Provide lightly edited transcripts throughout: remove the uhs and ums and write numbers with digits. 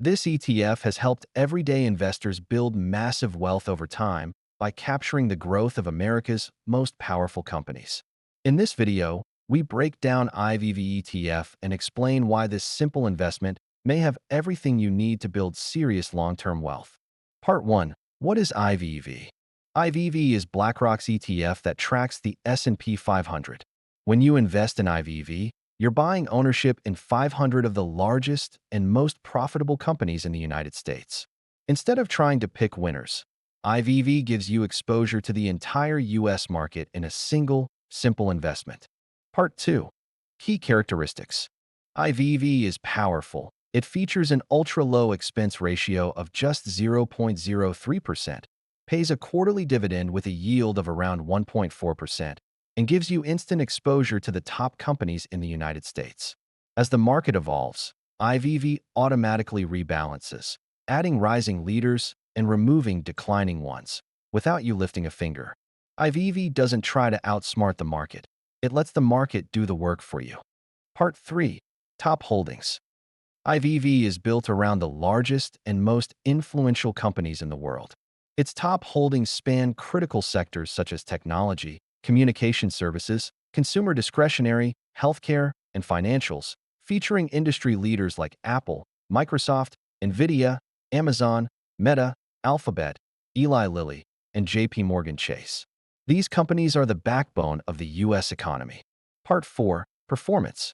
This ETF has helped everyday investors build massive wealth over time by capturing the growth of America's most powerful companies. In this video, we break down IVV ETF and explain why this simple investment may have everything you need to build serious long-term wealth. Part 1. What is IVV? IVV is BlackRock's ETF that tracks the S&P 500. When you invest in IVV, you're buying ownership in 500 of the largest and most profitable companies in the United States. Instead of trying to pick winners, IVV gives you exposure to the entire U.S. market in a single, simple investment. Part 2. Key characteristics. IVV is powerful. It features an ultra-low expense ratio of just 0.03%, pays a quarterly dividend with a yield of around 1.4%, and gives you instant exposure to the top companies in the United States. As the market evolves, IVV automatically rebalances, adding rising leaders and removing declining ones, without you lifting a finger. IVV doesn't try to outsmart the market. It lets the market do the work for you. Part 3. Top holdings. IVV is built around the largest and most influential companies in the world. Its top holdings span critical sectors such as technology, communication services, consumer discretionary, healthcare, and financials, featuring industry leaders like Apple, Microsoft, NVIDIA, Amazon, Meta, Alphabet, Eli Lilly, and JP Morgan Chase. These companies are the backbone of the U.S. economy. Part 4. Performance.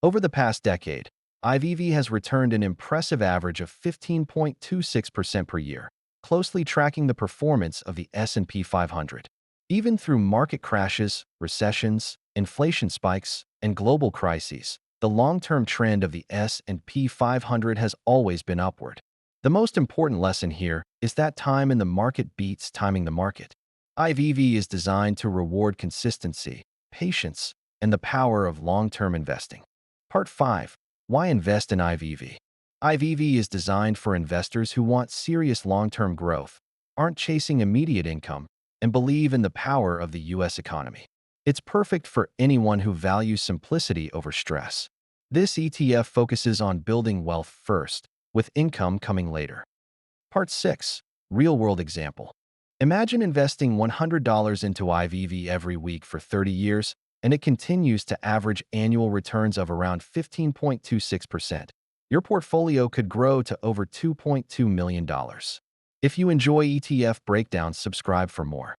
Over the past decade, IVV has returned an impressive average of 15.26% per year, closely tracking the performance of the S&P 500. Even through market crashes, recessions, inflation spikes, and global crises, the long-term trend of the S&P 500 has always been upward. The most important lesson here is that time in the market beats timing the market. IVV is designed to reward consistency, patience, and the power of long-term investing. Part 5. Why invest in IVV? IVV is designed for investors who want serious long-term growth, aren't chasing immediate income, and believe in the power of the U.S. economy. It's perfect for anyone who values simplicity over stress. This ETF focuses on building wealth first, with income coming later. Part 6. Real-world example. Imagine investing $100 into IVV every week for 30 years, and it continues to average annual returns of around 15.26%. Your portfolio could grow to over $2.2 million. If you enjoy ETF breakdowns, subscribe for more.